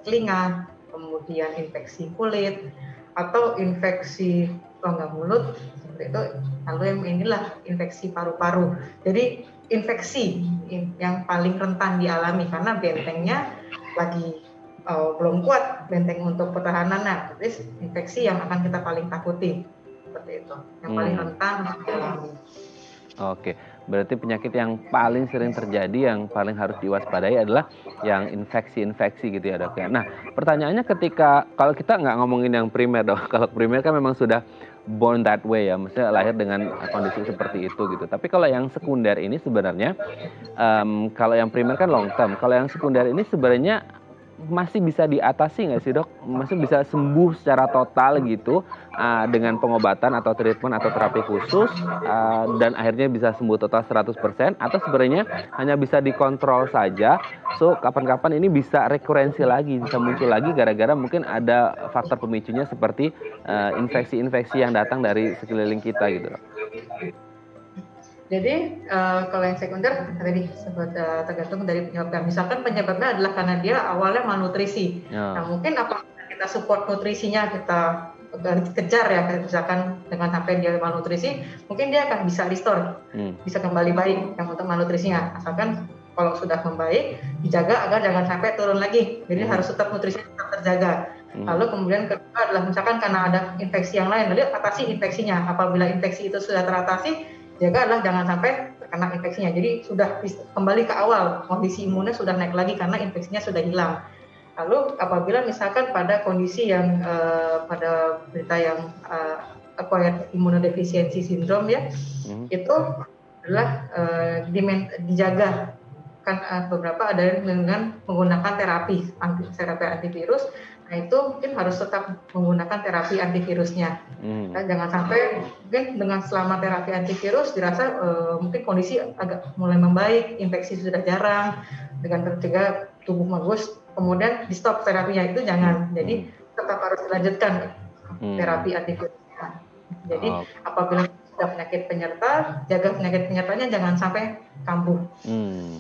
S3: telinga, kemudian infeksi kulit atau infeksi rongga mulut seperti itu. Lalu yang inilah infeksi paru-paru. Jadi infeksi yang paling rentan dialami karena bentengnya lagi belum kuat, benteng untuk pertahanan. Nah, jadi infeksi yang akan kita paling takuti seperti itu, yang paling rentan untuk dialami.
S1: Oke, berarti penyakit yang paling sering terjadi, yang paling harus diwaspadai adalah yang infeksi-infeksi gitu ya dok ya. Nah, pertanyaannya ketika, kalau kita nggak ngomongin yang primer dok, kalau primer kan memang sudah born that way ya, maksudnya lahir dengan kondisi seperti itu gitu. Tapi kalau yang sekunder ini sebenarnya, kalau yang primer kan long term, kalau yang sekunder ini sebenarnya masih bisa diatasi nggak sih dok? Masih bisa sembuh secara total gitu dengan pengobatan atau treatment atau terapi khusus dan akhirnya bisa sembuh total 100%, atau sebenarnya hanya bisa dikontrol saja, so kapan-kapan ini bisa rekurensi lagi, bisa muncul lagi gara-gara mungkin ada faktor pemicunya seperti infeksi-infeksi yang datang dari sekeliling kita gitu dok?
S3: Jadi kalau yang sekunder tadi tergantung dari penyebabnya. Misalkan penyebabnya adalah karena dia awalnya malnutrisi. Nah mungkin apabila kita support nutrisinya, kita kejar ya, misalkan dengan sampai dia malnutrisi, mungkin dia akan bisa restore, bisa kembali baik yang untuk malnutrisinya. Asalkan kalau sudah membaik dijaga agar jangan sampai turun lagi. Jadi harus tetap nutrisi tetap terjaga. Lalu kemudian kedua adalah misalkan karena ada infeksi yang lain, lalu atasi infeksinya. Apabila infeksi itu sudah teratasi, jaga adalah jangan sampai terkena infeksinya. Jadi sudah kembali ke awal, kondisi imunnya sudah naik lagi karena infeksinya sudah hilang. Lalu apabila misalkan pada kondisi yang pada berita yang acquired immunodeficiency syndrome ya, itu adalah dijaga kan beberapa ada dengan menggunakan terapi antivirus. Nah itu mungkin harus tetap menggunakan terapi antivirusnya. Dan jangan sampai mungkin dengan selama terapi antivirus dirasa mungkin kondisi agak mulai membaik, infeksi sudah jarang, dengan terjaga tubuh bagus, kemudian di stop terapinya itu jangan. Jadi tetap harus dilanjutkan terapi antivirusnya. Jadi apabila sudah penyakit penyerta, jaga penyakit penyertanya jangan sampai kambuh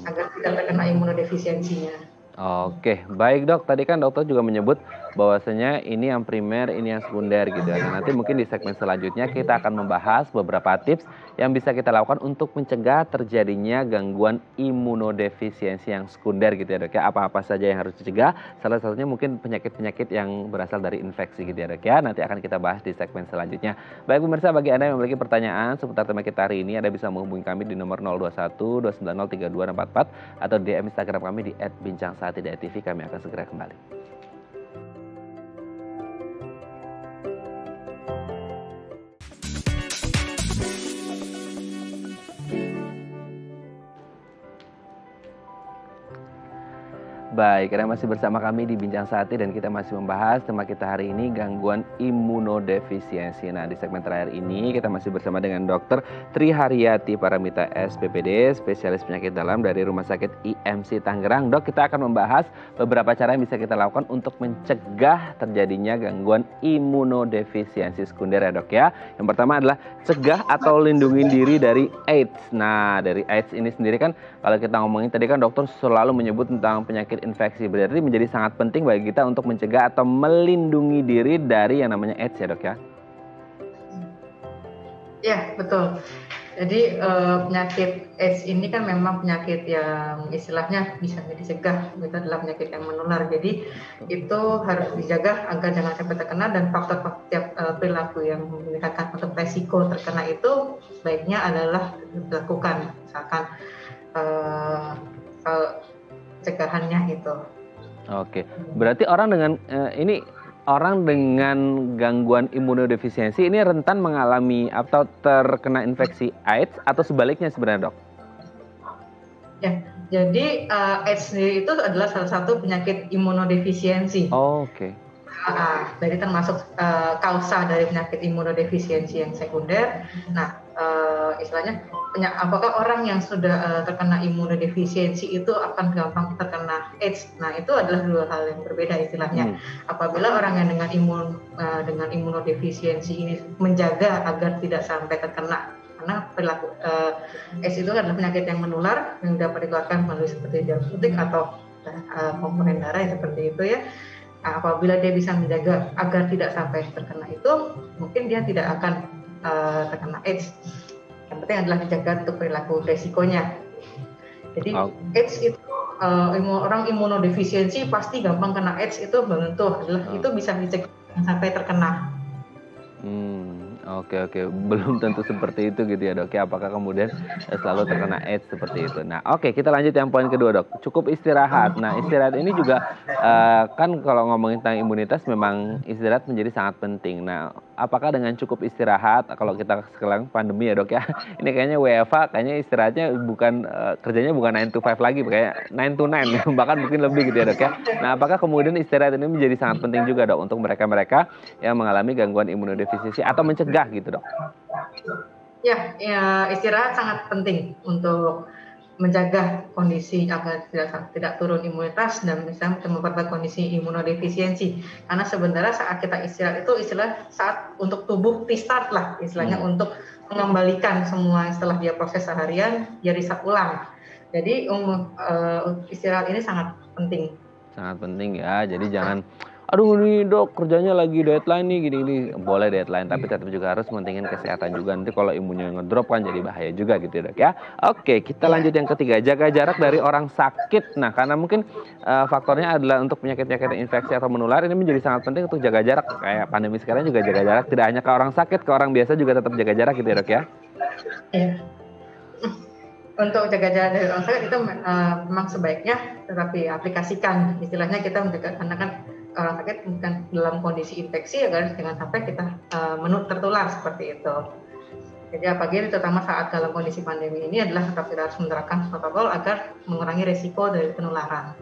S3: agar tidak terkena imunodefisiensinya.
S1: Oke, baik dok. Tadi kan dokter juga menyebut bahwasanya ini yang primer, ini yang sekunder gitu. Dan nanti mungkin di segmen selanjutnya kita akan membahas beberapa tips yang bisa kita lakukan untuk mencegah terjadinya gangguan imunodefisiensi yang sekunder gitu ya dok ya. Apa-apa saja yang harus dicegah, salah satunya mungkin penyakit-penyakit yang berasal dari infeksi gitu ya dok ya. Nanti akan kita bahas di segmen selanjutnya. Baik pemirsa, bagi Anda yang memiliki pertanyaan seputar tema kita hari ini, Anda bisa menghubungi kami di nomor 021 290 32644 atau DM Instagram kami di @bincangsaat.tv. Kami akan segera kembali. Baik, Anda masih bersama kami di Bincang Sate dan kita masih membahas tema kita hari ini gangguan imunodefisiensi. Nah, di segmen terakhir ini kita masih bersama dengan Dr. Tri Haryati Paramita SPPD, spesialis penyakit dalam dari Rumah Sakit IMC Tangerang. Dok, kita akan membahas beberapa cara yang bisa kita lakukan untuk mencegah terjadinya gangguan imunodefisiensi sekunder ya dok ya. Yang pertama adalah cegah atau lindungi diri dari AIDS. Nah, dari AIDS ini sendiri kan kalau kita ngomongin tadi kan dokter selalu menyebut tentang penyakit infeksi, berarti menjadi sangat penting bagi kita untuk mencegah atau melindungi diri dari yang namanya AIDS ya dok ya?
S3: Ya betul. Jadi penyakit AIDS ini kan memang penyakit yang istilahnya bisa dicegah, itu adalah penyakit yang menular. Jadi itu harus dijaga agar jangan sampai terkena, dan faktor-faktor perilaku yang meningkatkan untuk resiko terkena itu baiknya adalah dilakukan, misalkan cegahannya itu.
S1: Oke, berarti orang dengan orang dengan gangguan imunodefisiensi ini rentan mengalami atau terkena infeksi AIDS atau sebaliknya sebenarnya dok?
S3: Ya, jadi AIDS sendiri itu adalah salah satu penyakit imunodefisiensi.
S1: Oh, oke.
S3: Jadi termasuk kausa dari penyakit imunodefisiensi yang sekunder. Nah, istilahnya apakah orang yang sudah terkena imunodefisiensi itu akan gampang terkena AIDS? Nah, itu adalah dua hal yang berbeda istilahnya. Apabila orang yang dengan imunodefisiensi ini menjaga agar tidak sampai terkena, karena perilaku AIDS itu adalah penyakit yang menular yang dapat dikeluarkan melalui seperti jarum suntik atau komponen darah seperti itu ya. Apabila dia bisa menjaga agar tidak sampai terkena itu, mungkin dia tidak akan terkena AIDS. Yang penting adalah dijaga untuk perilaku resikonya. Jadi AIDS itu orang imunodefisiensi pasti gampang kena AIDS itu belum tentu, itu bisa dicegah sampai terkena.
S1: Oke, belum tentu seperti itu gitu ya dok ya, apakah kemudian selalu terkena AIDS seperti itu. Nah oke, kita lanjut yang poin kedua dok, cukup istirahat. Nah istirahat ini juga kan kalau ngomongin tentang imunitas memang istirahat menjadi sangat penting. Nah apakah dengan cukup istirahat, kalau kita sekarang pandemi ya dok ya, ini kayaknya WFA kayaknya istirahatnya bukan, kerjanya bukan 9 to 5 lagi, kayak 9 to 9 bahkan mungkin lebih gitu ya dok ya. Nah apakah kemudian istirahat ini menjadi sangat penting juga dok untuk mereka-mereka yang mengalami gangguan imunodefisiensi atau mencegah gitu dok?
S3: Ya, istirahat sangat penting untuk menjaga kondisi agar tidak turun imunitas dan bisa memperbaiki kondisi imunodefisiensi. Karena sebenarnya saat kita istirahat itu saat untuk tubuh restart lah istilahnya, untuk mengembalikan semua setelah dia proses seharian dia reset ulang. Jadi istirahat ini sangat penting.
S1: Sangat penting ya, jadi jangan aduh nih dok kerjanya lagi deadline nih gini-gini. Boleh deadline tapi tetap juga harus mentingin kesehatan juga. Nanti kalau imunnya ngedrop kan jadi bahaya juga gitu ya dok ya. Oke, kita lanjut yang ketiga, jaga jarak dari orang sakit. Nah karena mungkin faktornya adalah untuk penyakit-penyakit infeksi atau menular ini menjadi sangat penting untuk jaga jarak. Kayak pandemi sekarang juga jaga jarak, tidak hanya ke orang sakit, ke orang biasa juga tetap jaga jarak gitu ya dok ya.
S3: Iya. Untuk jaga jarak dari orang sakit itu memang sebaiknya tetapi aplikasikan. Istilahnya kita menjaga, karena kan orang sakit bukan dalam kondisi infeksi agar jangan sampai kita tertular seperti itu. Jadi apalagi terutama saat dalam kondisi pandemi ini adalah tetap kita harus menerapkan protokol agar mengurangi risiko dari penularan.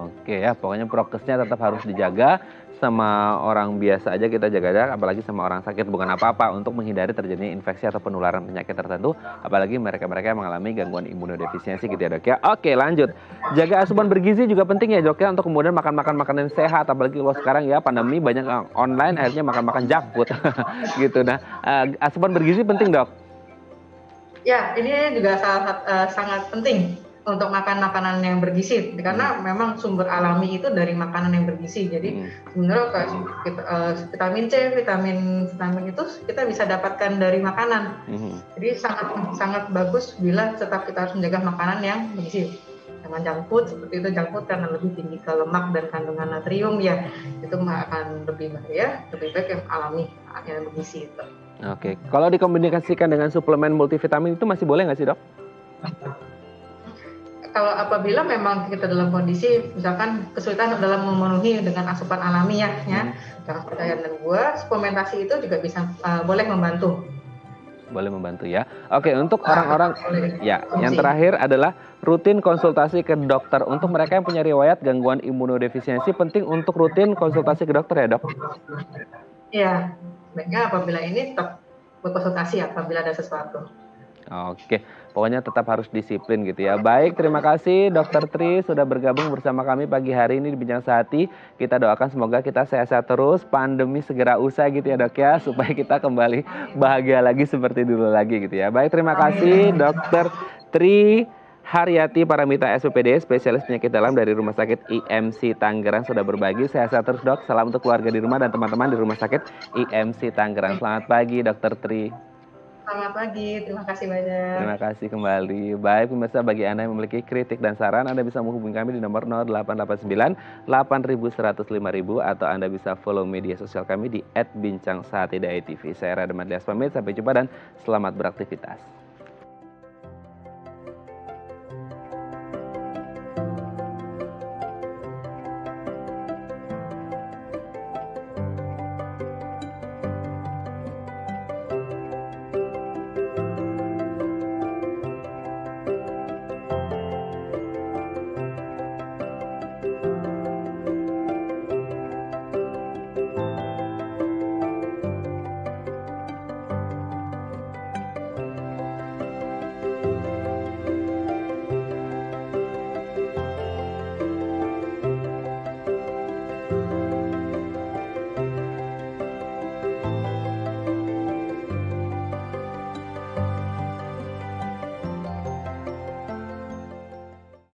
S1: Oke ya, pokoknya prokesnya tetap harus dijaga. Sama orang biasa aja kita jaga jarak, apalagi sama orang sakit bukan apa-apa untuk menghindari terjadinya infeksi atau penularan penyakit tertentu, apalagi mereka-mereka yang mengalami gangguan imunodefisiensi gitu ya dok ya. Oke lanjut, jaga asupan bergizi juga penting ya dok ya untuk kemudian makan-makan makanan sehat, apalagi kalau sekarang ya pandemi banyak online akhirnya makan-makan junk food gitu. Nah asupan bergizi penting dok.
S3: Ya ini juga sangat penting untuk makan makanan yang bergizi karena memang sumber alami itu dari makanan yang bergizi. Jadi sebenarnya vitamin C, vitamin itu kita bisa dapatkan dari makanan. Jadi sangat bagus bila tetap kita harus menjaga makanan yang bergizi. Jangan junk food seperti itu, junk food karena lebih tinggi ke lemak dan kandungan natrium ya itu akan lebih bahaya. Lebih baik yang alami yang bergizi itu.
S1: Oke, kalau dikombinasikan dengan suplemen multivitamin itu masih boleh nggak sih dok?
S3: Kalau apabila memang kita dalam kondisi misalkan kesulitan dalam memenuhi dengan asupan alami ya, jangan percaya dan buah, suplementasi itu juga bisa boleh membantu.
S1: Boleh membantu ya. Oke, untuk orang-orang ya, yang terakhir adalah rutin konsultasi ke dokter. Untuk mereka yang punya riwayat gangguan imunodefisiensi penting untuk rutin konsultasi ke dokter ya dok.
S3: Iya, baiknya apabila ini tetap berkonsultasi apabila ada sesuatu.
S1: Oke, pokoknya tetap harus disiplin gitu ya. Baik, terima kasih Dokter Tri sudah bergabung bersama kami pagi hari ini di Bincang Sehati. Kita doakan semoga kita sehat-sehat terus, pandemi segera usai gitu ya dok ya, supaya kita kembali bahagia lagi seperti dulu lagi gitu ya. Baik, terima kasih Dokter Tri Haryati Paramita SPPD, spesialis penyakit dalam dari Rumah Sakit IMC Tangerang sudah berbagi. Sehat-sehat terus dok, salam untuk keluarga di rumah dan teman-teman di Rumah Sakit IMC Tangerang. Selamat pagi Dokter Tri.
S3: Selamat pagi, terima kasih banyak.
S1: Terima kasih kembali. Baik pemirsa, bagi Anda yang memiliki kritik dan saran, Anda bisa menghubungi kami di nomor 0889 8100 5000 atau Anda bisa follow media sosial kami di @bincangsehati.tv. Saya Radha Madlias pamit, sampai jumpa dan selamat beraktivitas.